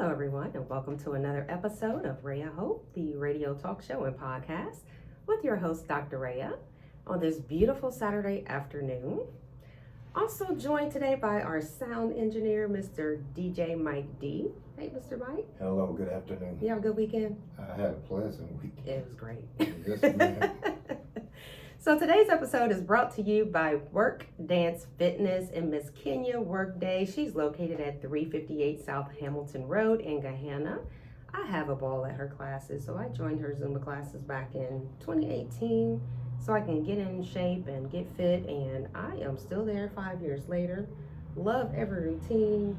Hello, everyone, and welcome to another episode of Rhea Hope, the radio talk show and podcast with your host, Dr. Rhea, on this beautiful Saturday afternoon. Also joined today by our sound engineer, Mr. DJ Mike D. Hey, Mr. Mike. Hello, good afternoon. You have a good weekend? I had a pleasant weekend. It was great. Yes, ma'am. So today's episode is brought to you by Work Dance Fitness and Miss Kenya Workday. She's located at 358 South Hamilton Road in Gahanna. I have a ball at her classes, so I joined her Zumba classes back in 2018 so I can get in shape and get fit, and I am still there 5 years later. Love every routine,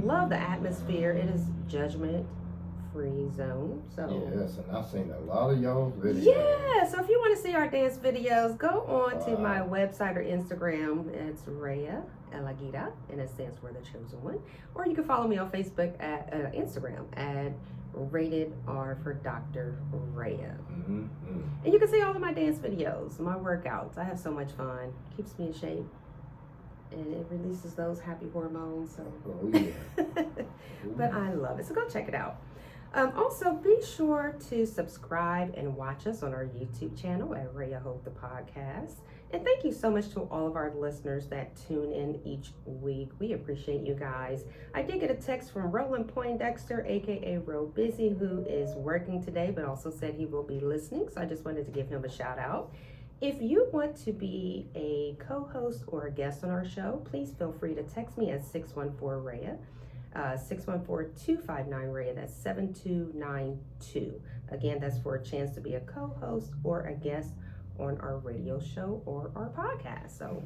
love the atmosphere. It is judgment-free zone. So yes, and I've seen a lot of y'all's videos. yeah, so if you want to see our dance videos, go on to my website or Instagram. It's Rhea Elagita, and it stands for The Chosen One. Or you can follow me on Facebook at Instagram at Rated R for Dr. Rhea. And you can see all of my dance videos, my workouts. I have so much fun. Keeps me in shape. And it releases those happy hormones. So. Oh, yeah. But I love it. So go check it out. Also, be sure to subscribe and watch us on our YouTube channel at Rhea Hope the Podcast. And thank you so much to all of our listeners that tune in each week. We appreciate you guys. I did get a text from Roland Poindexter, aka Ro Busy, who is working today, but also said he will be listening. So I just wanted to give him a shout out. If you want to be a co-host or a guest on our show, please feel free to text me at 614-RHEA. 614-259-RHEA. That's 7292. Again, that's for a chance to be a co-host or a guest on our radio show or our podcast. So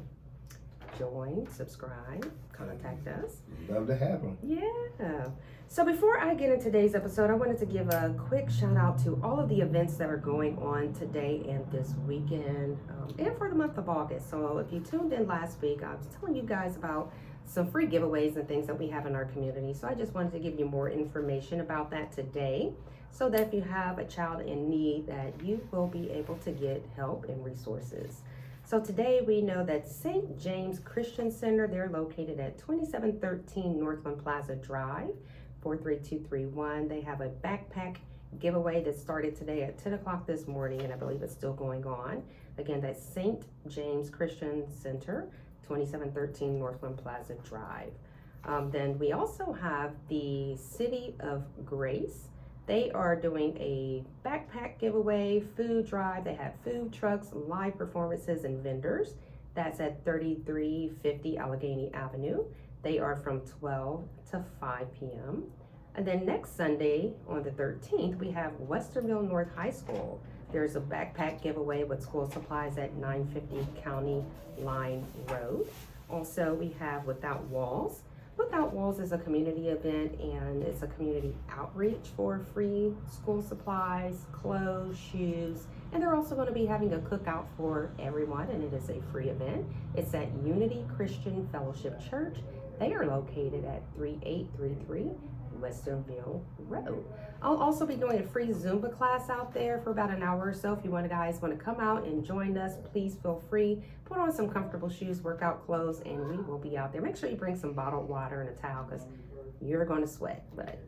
join, subscribe, contact us. Love to have them. Yeah. So before I get into today's episode, I wanted to give a quick shout out to all of the events that are going on today and this weekend and for the month of August. So if you tuned in last week, I was telling you guys about some free giveaways and things that we have in our community. So I just wanted to give you more information about that today, so that if you have a child in need, that you will be able to get help and resources. So today we know that St. James Christian Center, they're located at 2713 Northland Plaza Drive, 43231. They have a backpack giveaway that started today at 10 o'clock this morning, and I believe it's still going on. Again, that's St. James Christian Center, 2713 Northland Plaza Drive. Then we also have the City of Grace. They are doing a backpack giveaway, food drive. They have food trucks, live performances, and vendors. That's at 3350 Allegheny Avenue. They are from 12 to 5 p.m. And then next Sunday on the 13th, we have Westerville North High School. There's a backpack giveaway with school supplies at 950 County Line Road. Also, we have Without Walls. Without Walls is a community event, and it's a community outreach for free school supplies, clothes, shoes, and they're also going to be having a cookout for everyone, and it is a free event. It's at Unity Christian Fellowship Church. They are located at 3833 Westerville Road. I'll also be doing a free Zumba class out there for about an hour or so. If you guys want to come out and join us, please feel free. Put on some comfortable shoes, workout clothes, and we will be out there. Make sure you bring some bottled water and a towel, because you're going to sweat, but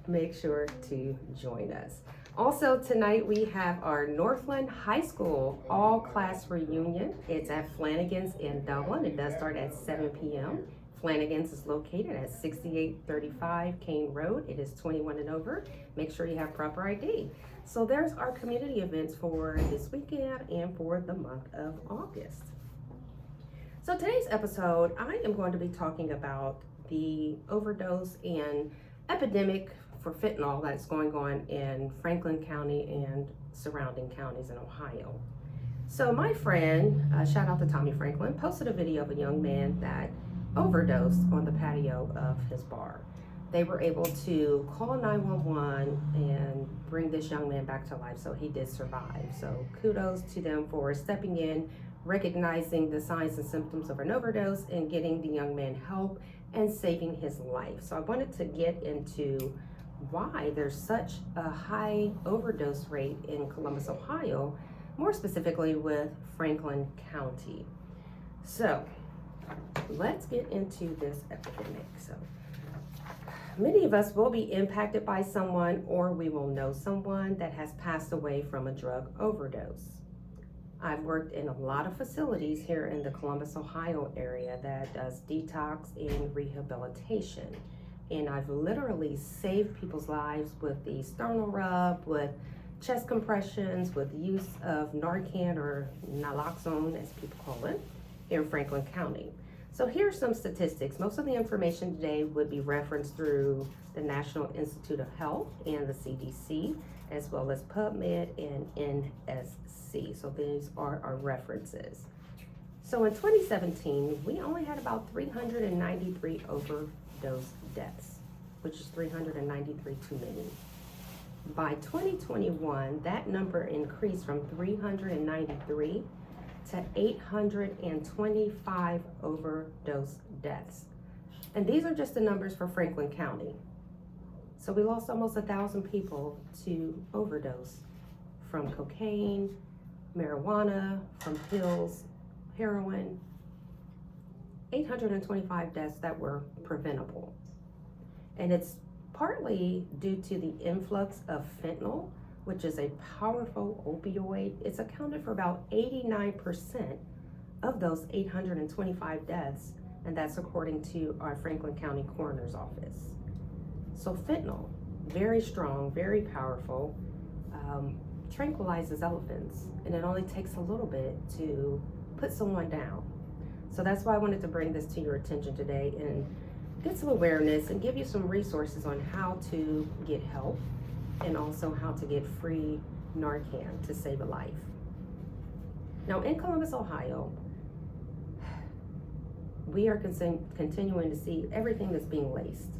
make sure to join us. Also tonight we have our Northland High School all-class reunion. It's at Flanagan's in Dublin. It does start at 7 p.m. Flanagan's is located at 6835 Kane Road. It is 21 and over. Make sure you have proper ID. So there's our community events for this weekend and for the month of August. So today's episode, I am going to be talking about the overdose and epidemic for fentanyl that's going on in Franklin County and surrounding counties in Ohio. So my friend, shout out to Tommy Franklin, posted a video of a young man that overdosed on the patio of his bar. They were able to call 911 and bring this young man back to life, so he did survive. So kudos to them for stepping in, recognizing the signs and symptoms of an overdose, and getting the young man help and saving his life. So I wanted to get into why there's such a high overdose rate in Columbus, Ohio, more specifically with Franklin County. So let's get into this epidemic. So Many of us will be impacted by someone, or we will know someone that has passed away from a drug overdose. I've worked in a lot of facilities here in the Columbus, Ohio area that does detox and rehabilitation. And I've literally saved people's lives with the sternal rub, with chest compressions, with use of Narcan or naloxone, as people call it, in Franklin County. So here's some statistics. Most of the information today would be referenced through the National Institute of Health and the CDC, as well as PubMed and NSC. So these are our references. So in 2017, we only had about 393 overdose deaths, which is 393 too many. By 2021, that number increased from 393 to 825 overdose deaths. And these are just the numbers for Franklin County. So we lost almost 1,000 people to overdose from cocaine, marijuana, from pills, heroin. 825 deaths that were preventable. And it's partly due to the influx of fentanyl, which is a powerful opioid. It's accounted for about 89% of those 825 deaths, and that's according to our Franklin County Coroner's Office. So fentanyl, very strong, very powerful, tranquilizes elephants, and it only takes a little bit to put someone down. So that's why I wanted to bring this to your attention today and get some awareness and give you some resources on how to get help and also how to get free Narcan to save a life. Now in Columbus, Ohio, we are continuing to see everything that's being laced.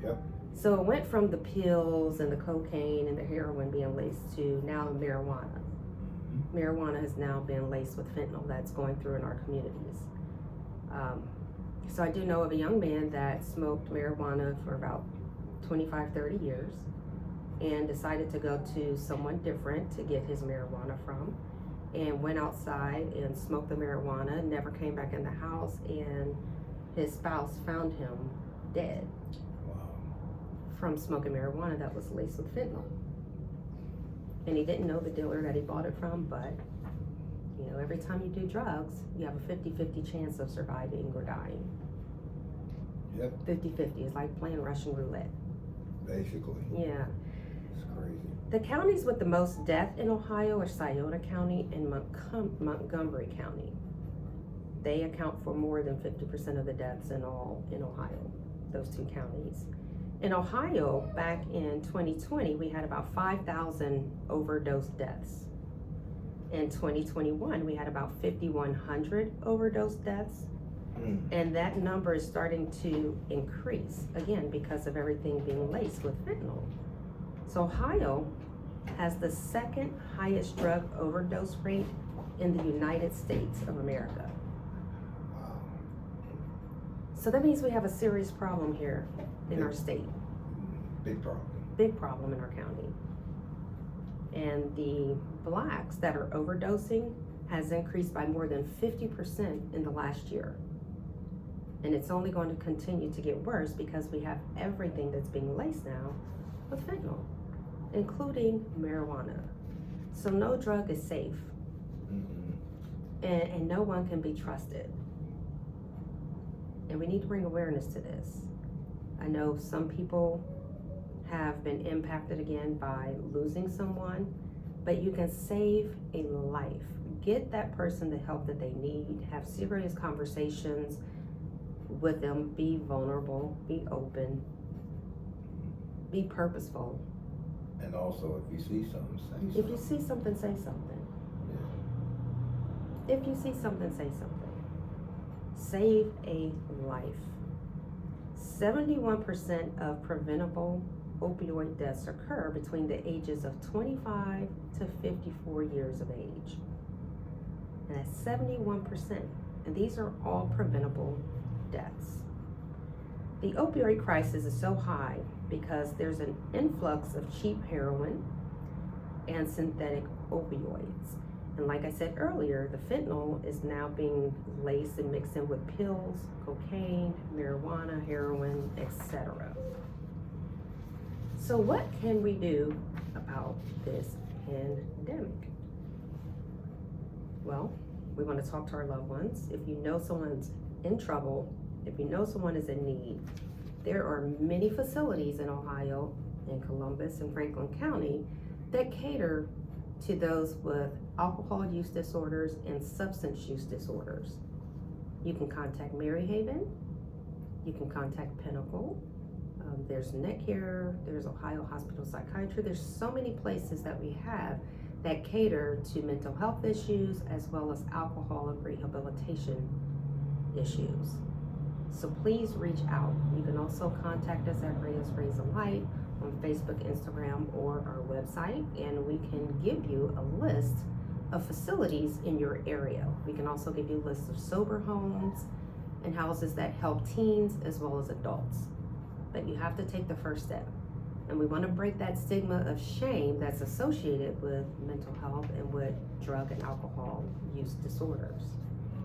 Yep. So it went from the pills and the cocaine and the heroin being laced to now marijuana. Marijuana has now been laced with fentanyl that's going through in our communities. So I do know of a young man that smoked marijuana for about 25, 30 years and decided to go to someone different to get his marijuana from, and went outside and smoked the marijuana, never came back in the house, and his spouse found him dead. Wow. From smoking marijuana that was laced with fentanyl. And he didn't know the dealer that he bought it from, but you know, every time you do drugs, you have a 50-50 chance of surviving or dying. Yep. 50-50 is like playing Russian roulette. Basically. Yeah. It's crazy. The counties with the most death in Ohio are Scioto County and Montgomery County. They account for more than 50% of the deaths in Ohio, those two counties. In Ohio, back in 2020, we had about 5,000 overdose deaths. In 2021, we had about 5,100 overdose deaths. And that number is starting to increase, again, because of everything being laced with fentanyl. So Ohio has the second highest drug overdose rate in the United States of America. Wow. So that means we have a serious problem here in our state. Big problem. Big problem in our county. And the blacks that are overdosing has increased by more than 50% in the last year. And it's only going to continue to get worse because we have everything that's being laced now with fentanyl, including marijuana. So no drug is safe. And no one can be trusted. And we need to bring awareness to this. I know some people have been impacted again by losing someone, but you can save a life. Get that person the help that they need, have serious conversations with them, be vulnerable, be open, be purposeful. And also, if you see something, say something. If you see something, say something. Yeah. If you see something, say something. Save a life. 71% of preventable opioid deaths occur between the ages of 25 to 54 years of age. And that's 71%. And these are all preventable deaths. The opioid crisis is so high because there's an influx of cheap heroin and synthetic opioids. And like I said earlier, the fentanyl is now being laced and mixed in with pills, cocaine, marijuana, heroin, etc. So what can we do about this pandemic? Well, we want to talk to our loved ones. If you know someone's in trouble, if you know someone is in need, there are many facilities in Ohio, in Columbus and Franklin County that cater to those with alcohol use disorders and substance use disorders. You can contact Mary Haven, you can contact Pinnacle, there's NetCare, there's Ohio Hospital Psychiatry. There's so many places that we have that cater to mental health issues as well as alcohol and rehabilitation issues. So please reach out. You can also contact us at Reyes Raise a Light on Facebook, Instagram, or our website, and we can give you a list of facilities in your area. We can also give you lists of sober homes and houses that help teens as well as adults. But you have to take the first step. And we want to break that stigma of shame that's associated with mental health and with drug and alcohol use disorders.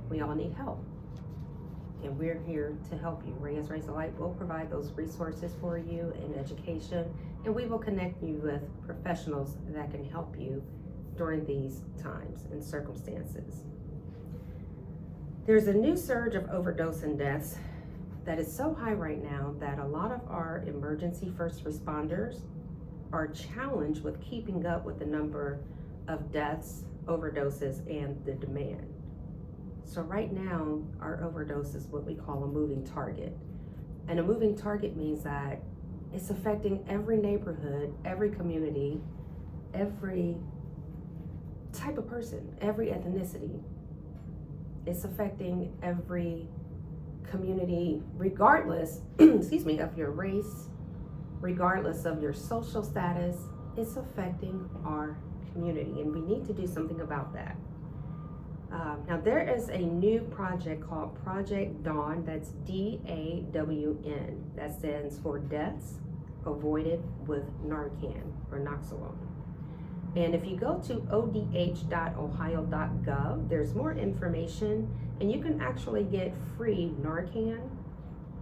We all need help. And we're here to help you. Reyes Raise a Light will provide those resources for you in education, and we will connect you with professionals that can help you during these times and circumstances. There's a new surge of overdose and deaths that is so high right now that a lot of our emergency first responders are challenged with keeping up with the number of deaths, overdoses, and the demand. So right now, our overdose is what we call a moving target. And a moving target means that it's affecting every neighborhood, every community, every type of person, every ethnicity. It's affecting every community, regardless, excuse me, of your race, regardless of your social status. It's affecting our community, and we need to do something about that. Now there is a new project called Project Dawn, that's DAWN, that stands for Deaths Avoided with Narcan or Naloxone. And if you go to odh.ohio.gov, there's more information, and you can actually get free Narcan.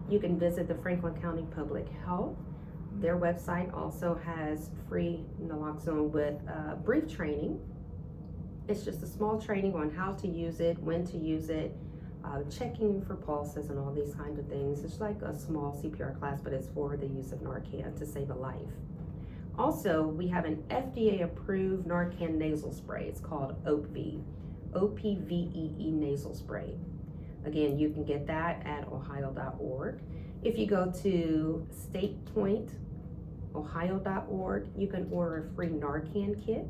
You can visit the Franklin County Public Health. Their website also has free naloxone with brief training. It's just a small training on how to use it, when to use it, checking for pulses and all these kinds of things. It's like a small CPR class, but it's for the use of Narcan to save a life. Also, we have an FDA-approved Narcan nasal spray. It's called OPVEE, OPVEE nasal spray. Again, you can get that at ohio.org. If you go to statepointohio.org, you can order a free Narcan kit,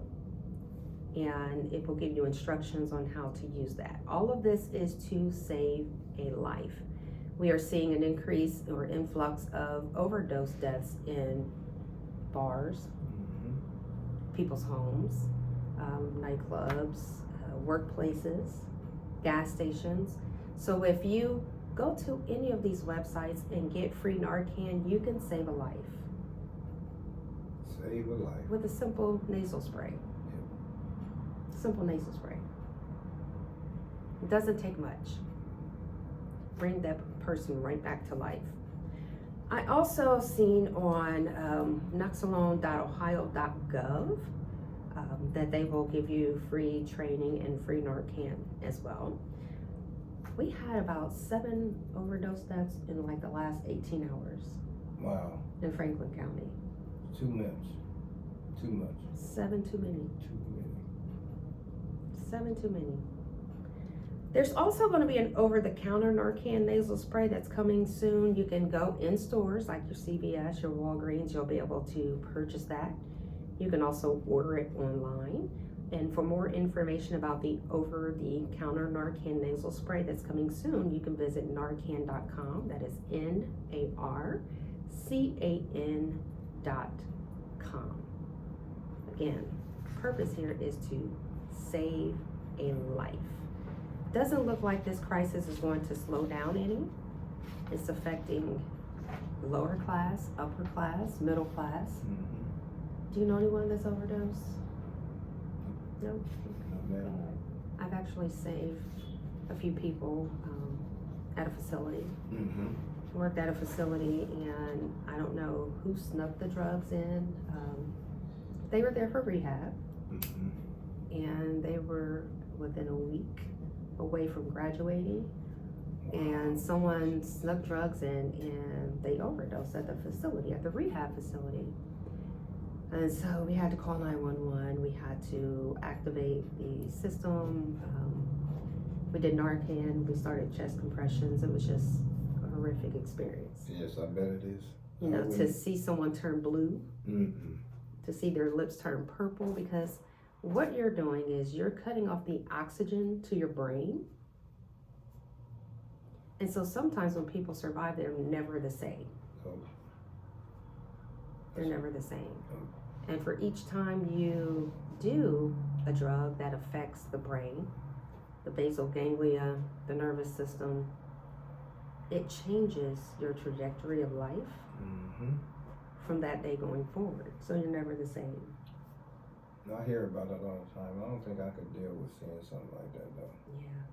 and it will give you instructions on how to use that. All of this is to save a life. We are seeing an increase or influx of overdose deaths in bars, people's homes, nightclubs, workplaces, gas stations. So if you go to any of these websites and get free Narcan, you can save a life. Save a life. With a simple nasal spray. Simple nasal spray. It doesn't take much. Bring that person right back to life. I also seen on naloxone.ohio.gov that they will give you free training and free Narcan as well. We had about 7 overdose deaths in like the last 18 hours. Wow. In Franklin County. Too much. 7 too many. Too many. 7 too many. There's also going to be an over-the-counter Narcan nasal spray that's coming soon. You can go in stores like your CVS, your Walgreens. You'll be able to purchase that. You can also order it online. And for more information about the over-the-counter Narcan nasal spray that's coming soon, you can visit narcan.com. That is NARCAN.com. Again, the purpose here is to save a life. Doesn't look like this crisis is going to slow down any. It's affecting lower class, upper class, middle class. Do you know anyone that's overdosed? No? Not bad. I've actually saved a few people at a facility. Mm-hmm. Worked at a facility, and I don't know who snuck the drugs in. They were there for rehab, and they were within a week away from graduating, and someone snuck drugs in, and they overdosed at the facility, at the rehab facility. And so we had to call 911. We had to activate the system. We did Narcan. We started chest compressions. It was just a horrific experience. Yes, I bet it is. You know, to see someone turn blue, to see their lips turn purple, because what you're doing is you're cutting off the oxygen to your brain. And so sometimes when people survive, they're never the same. They're never the same. And for each time you do a drug that affects the brain, the basal ganglia, the nervous system, it changes your trajectory of life from that day going forward. So you're never the same. I hear about it all the time. I don't think I could deal with seeing something like that though. Yeah.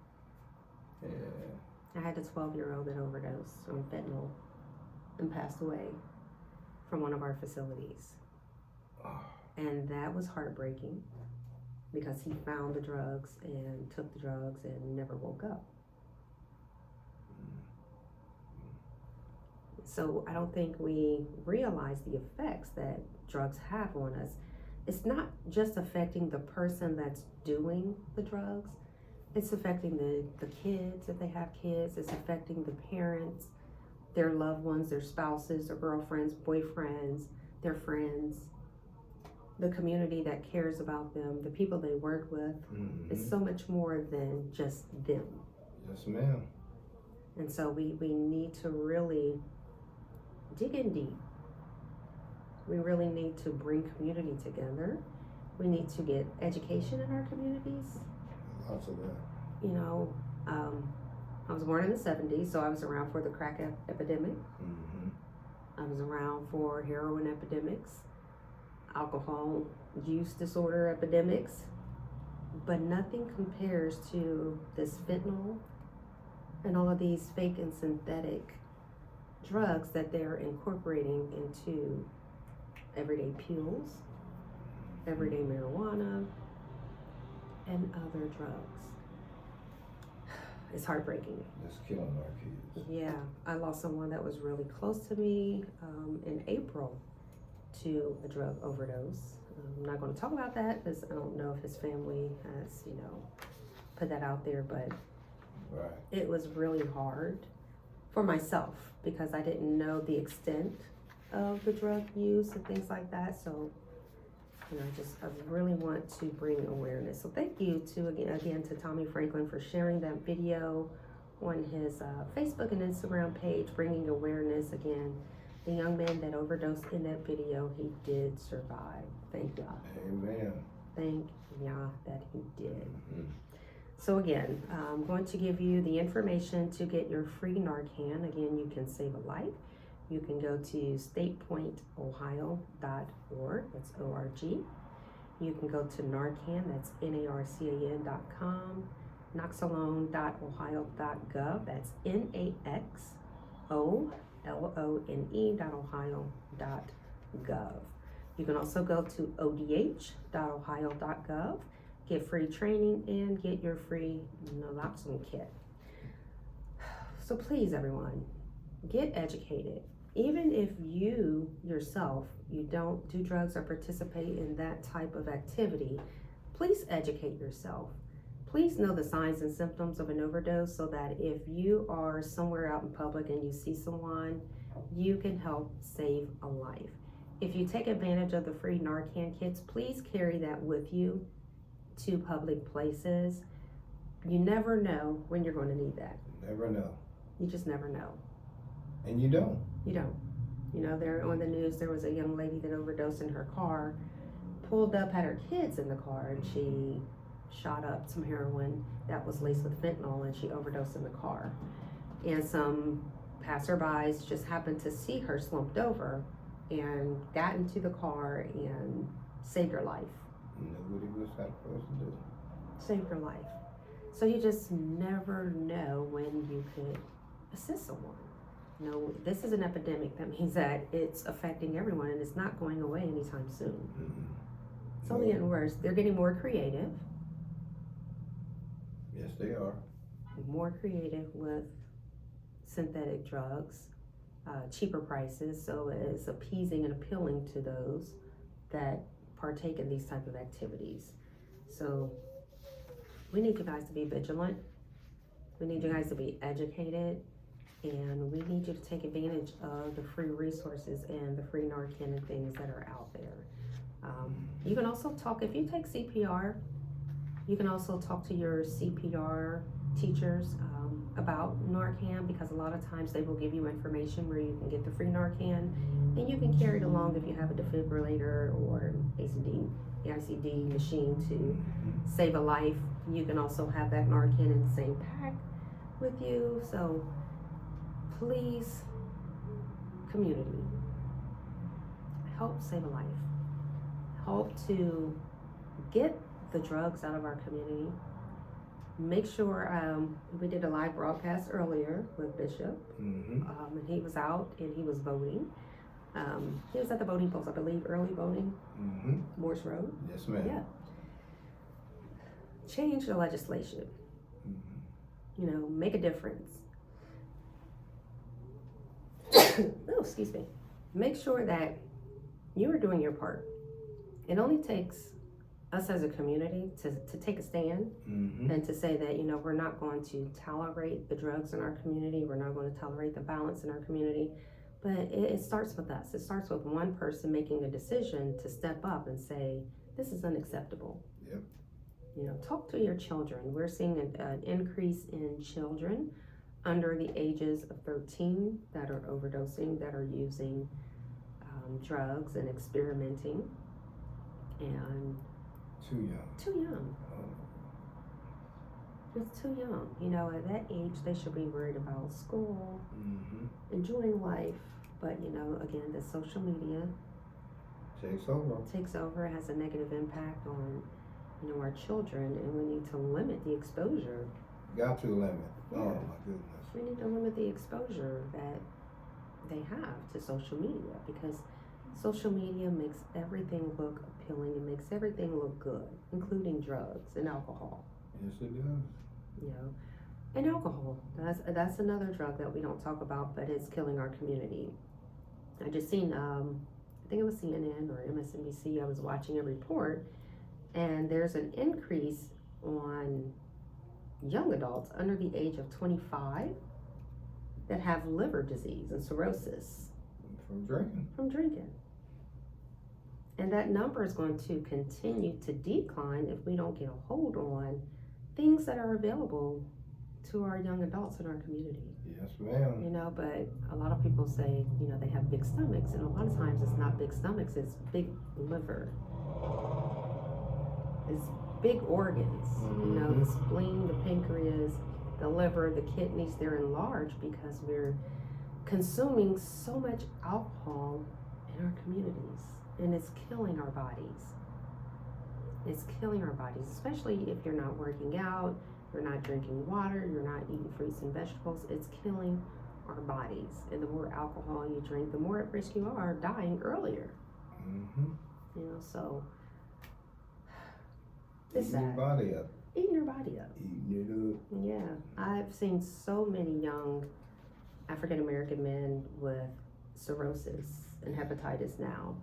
I had a 12-year-old that overdosed on fentanyl and passed away from one of our facilities. And that was heartbreaking because he found the drugs and took the drugs and never woke up. So I don't think we realize the effects that drugs have on us. It's not just affecting the person that's doing the drugs. It's affecting the kids, if they have kids. It's affecting the parents, their loved ones, their spouses, their girlfriends, boyfriends, their friends, the community that cares about them, the people they work with. It's so much more than just them. Yes, ma'am. And so we need to really dig in deep. We really need to bring community together. We need to get education in our communities. Lots of that. You know, I was born in the 70s, so I was around for the crack epidemic. I was around for heroin epidemics, alcohol use disorder epidemics, but nothing compares to this fentanyl and all of these fake and synthetic drugs that they're incorporating into everyday pills, everyday marijuana, and other drugs. It's heartbreaking. It's killing our kids. Yeah, I lost someone that was really close to me in April to a drug overdose. I'm not going to talk about that because I don't know if his family has, put that out there, but it was really hard for myself because I didn't know the extent of the drug use and things like that. So, I really want to bring awareness. So thank you again to Tommy Franklin for sharing that video on his Facebook and Instagram page, bringing awareness. Again, the young man that overdosed in that video, he did survive. Thank y'all. Amen. Thank y'all that he did. So again, I'm going to give you the information to get your free Narcan. Again, you can save a life. You can go to statepointohio.org, that's O-R-G. You can go to Narcan, that's NARCAN.com, Noxalone.ohio.gov, that's NAXOLONE.ohio.gov. You can also go to ODH.ohio.gov, get free training, and get your free naloxone kit. So please, everyone, get educated. Even if you yourself, you don't do drugs or participate in that type of activity, please educate yourself. Please know the signs and symptoms of an overdose so that if you are somewhere out in public and you see someone, you can help save a life. If you take advantage of the free Narcan kits, please carry that with you to public places. You never know when you're going to need that. Never know. You just never know. And you don't. You don't. There on the news, there was a young lady that overdosed in her car, pulled up, had her kids in the car, and she shot up some heroin that was laced with fentanyl, and she overdosed in the car. And some passerbys just happened to see her slumped over and got into the car and saved her life. Nobody was that supposed to do. Saved her life. So you just never know when you could assist someone. You know, this is an epidemic. That means that it's affecting everyone and it's not going away anytime soon. It's only getting worse. They're getting more creative. Yes, they are. More creative with synthetic drugs, cheaper prices, so it's appeasing and appealing to those that partake in these type of activities. So we need you guys to be vigilant. We need you guys to be educated, and we need you to take advantage of the free resources and the free Narcan and things that are out there. You can also talk, if you take CPR, you can also talk to your CPR teachers about Narcan, because a lot of times they will give you information where you can get the free Narcan, and you can carry it along if you have a defibrillator or the ICD machine to save a life. You can also have that Narcan in the same pack with you. So please, community, help save a life. Help to get the drugs out of our community. Make sure, we did a live broadcast earlier with Bishop, and he was out and he was voting. He was at the voting post, I believe, early voting, Morse Road. Yes, ma'am. Yeah. Change the legislation. You know, make a difference. Oh, excuse me. Make sure that you are doing your part. It only takes us as a community to take a stand and to say that, you know, we're not going to tolerate the drugs in our community. We're not going to tolerate the violence in our community. But it starts with us. It starts with one person making a decision to step up and say, this is unacceptable. Yep. You know, talk to your children. We're seeing an increase in children under the ages of 13 that are overdosing, that are using drugs and experimenting. And Too young. It's too young. You know, at that age, they should be worried about school, enjoying life. But, you know, again, the social media takes over, has a negative impact on, you know, our children, and we need to limit the exposure. Got to limit. Yeah. Oh, my goodness. We need to limit the exposure that they have to social media, because social media makes everything look appealing. It makes everything look good, including drugs and alcohol. Yes, it does. You know, and alcohol. That's another drug that we don't talk about, but it's killing our community. I just seen, I think it was CNN or MSNBC. I was watching a report, and there's an increase on young adults under the age of 25 that have liver disease and cirrhosis from drinking. And that number is going to continue to decline if we don't get a hold on things that are available to our young adults in our community. Yes, ma'am. You know, but a lot of people say, you know, they have big stomachs, and a lot of times it's not big stomachs, it's big liver. It's big organs, you know, the spleen, the pancreas, the liver, the kidneys, they're enlarged because we're consuming so much alcohol in our communities, and it's killing our bodies. It's killing our bodies, especially if you're not working out, you're not drinking water, you're not eating fruits and vegetables. It's killing our bodies. And the more alcohol you drink, the more at risk you are dying earlier. You know, so it's Eating your body up. Eating your body up. Eating it up. Yeah. I've seen so many young African American men with cirrhosis and hepatitis now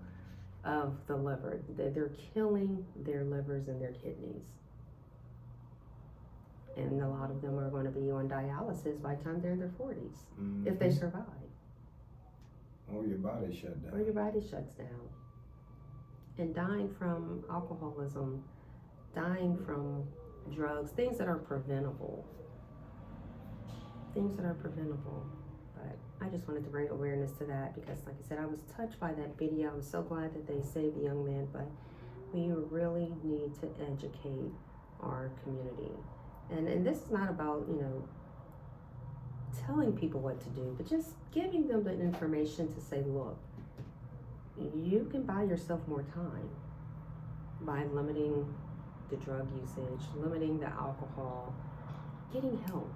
of the liver. They're killing their livers and their kidneys. And a lot of them are going to be on dialysis by the time they're in their 40s, if they survive. Or your body shut down. Or your body shuts down. And dying from alcoholism, dying from drugs, things that are preventable. But I just wanted to bring awareness to that, because like I said, I was touched by that video. I was so glad that they saved the young man, but we really need to educate our community. And this is not about, you know, telling people what to do, but just giving them the information to say, look, you can buy yourself more time by limiting the drug usage, limiting the alcohol, getting help.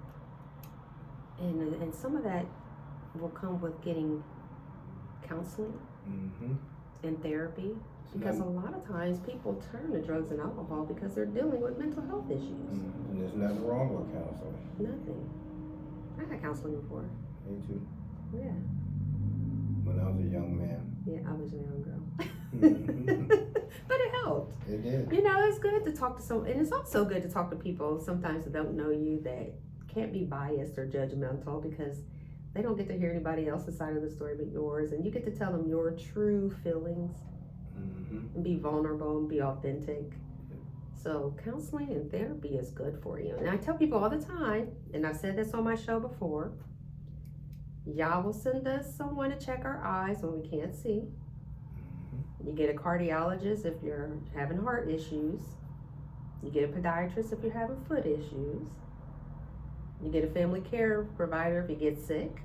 And some of that will come with getting counseling and therapy. Because a lot of times people turn to drugs and alcohol because they're dealing with mental health issues. And there's nothing wrong with counseling. Nothing. I had counseling before. Me too. Yeah. When I was a young man. Yeah, I was a young girl. But it helped. It did. You know, it's good to talk to someone, and it's also good to talk to people sometimes that don't know you, that can't be biased or judgmental, because they don't get to hear anybody else's side of the story but yours, and you get to tell them your true feelings and be vulnerable and be authentic. So counseling and therapy is good for you. And I tell people all the time, and I've said this on my show before, Yah will send us someone to check our eyes when we can't see. You get a cardiologist if you're having heart issues. You get a podiatrist if you're having foot issues. You get a family care provider if you get sick.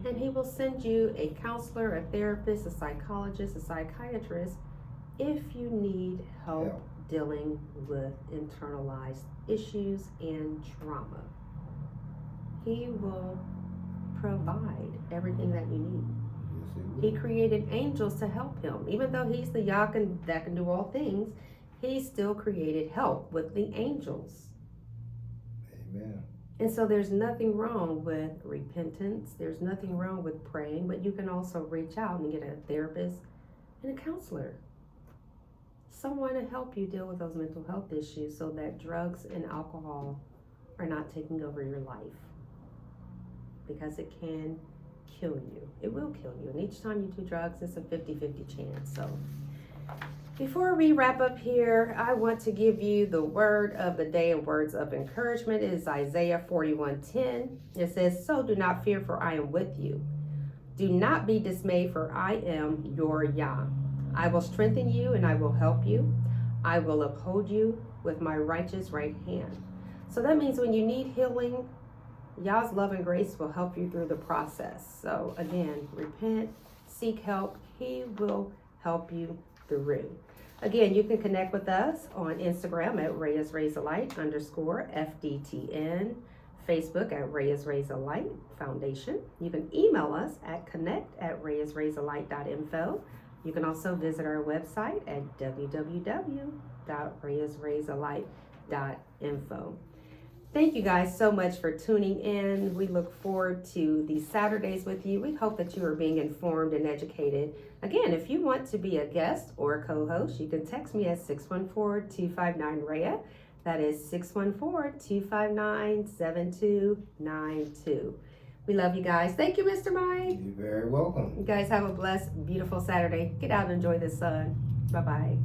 And he will send you a counselor, a therapist, a psychologist, a psychiatrist if you need help dealing with internalized issues and trauma. He will provide everything that you need. He created angels to help him. Even though he's the Yah that can do all things, he still created help with the angels. Amen. And so there's nothing wrong with repentance. There's nothing wrong with praying, but you can also reach out and get a therapist and a counselor. Someone to help you deal with those mental health issues so that drugs and alcohol are not taking over your life. Because it can kill you. It will kill you. And each time you do drugs, it's a 50-50 chance. So before we wrap up here, I want to give you the word of the day and words of encouragement. It is Isaiah 41:10. It says, "So do not fear, for I am with you. Do not be dismayed, for I am your Yah. I will strengthen you and I will help you. I will uphold you with my righteous right hand." So that means when you need healing, Yah's love and grace will help you through the process. So again, repent, seek help. He will help you through. Again, you can connect with us on Instagram at @ReyesRaiseAlight_FDTN, Facebook at ReyesRaiseAlight Foundation. You can email us at connect@ReyesRaiseAlight.info. You can also visit our website at www.ReyesRaiseAlight.info. Thank you guys so much for tuning in. We look forward to these Saturdays with you. We hope that you are being informed and educated. Again, if you want to be a guest or a co-host, you can text me at 614-259-REA. That is 614-259-7292. We love you guys. Thank you, Mr. Mike. You're very welcome. You guys have a blessed, beautiful Saturday. Get out and enjoy the sun. Bye-bye.